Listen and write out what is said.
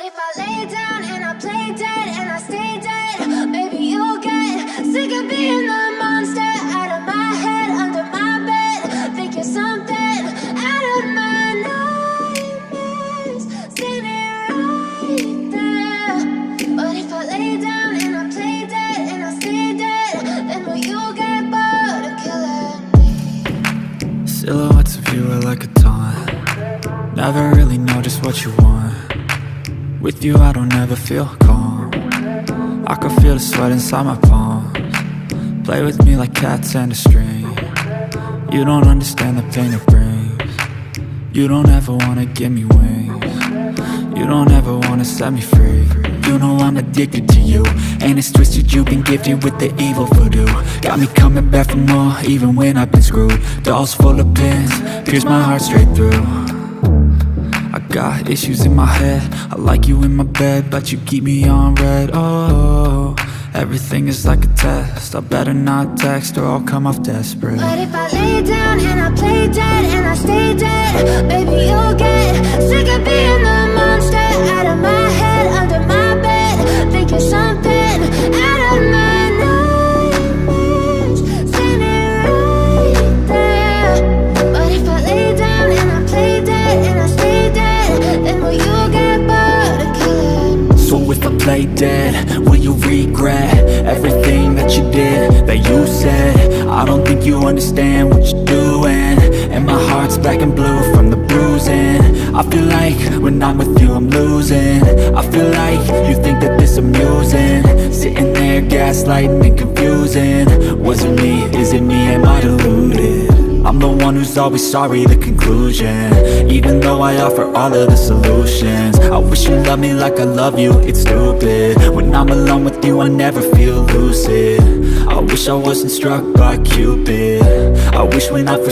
if I lay down and I play dead and I stay dead, maybe you'll get sick of being the monster out of my head, under my bed, thinking something out of my nightmares, standing right there. But if I lay down and I play dead and I stay dead, then will you get bored of killing me? Silhouettes of you are like a taunt. Never really know just what you want. With you I don't ever feel calm. I can feel the sweat inside my palms. Play with me like cats and a string. You don't understand the pain it brings. You don't ever wanna give me wings. You don't ever wanna set me free. You know I'm addicted to you, and it's twisted, you've been gifted with the evil voodoo. Got me coming back for more, even when I've been screwed. Dolls full of pins, pierce my heart straight through. I got issues in my head, I like you in my bed, but you keep me on red. Oh, everything is like a test, I better not text or I'll come off desperate. But if I lay down and I play dead and I stay dead, baby you'll get sick of being the monster out of my head, under my bed, thinking something out of my nightmares, standing right there. But if I lay down and I play dead and I stay dead, then will you get bored of killing me? So if I play dead, will you regret everything that you did, that you said? I don't think you understand what you're doing, and my heart's black and blue from the bruising. I feel like when I'm with you I'm losing. I feel like you think that this amusing, sitting there gaslighting and confusing. Was it me? Is it me? Am I deluded? I'm the one who's always sorry, the conclusion, even though I offer all of the solutions. I wish you loved me like I love you, it's stupid. When I'm alone with you I never feel lucid. I wish I wasn't struck by Cupid. I wish when I first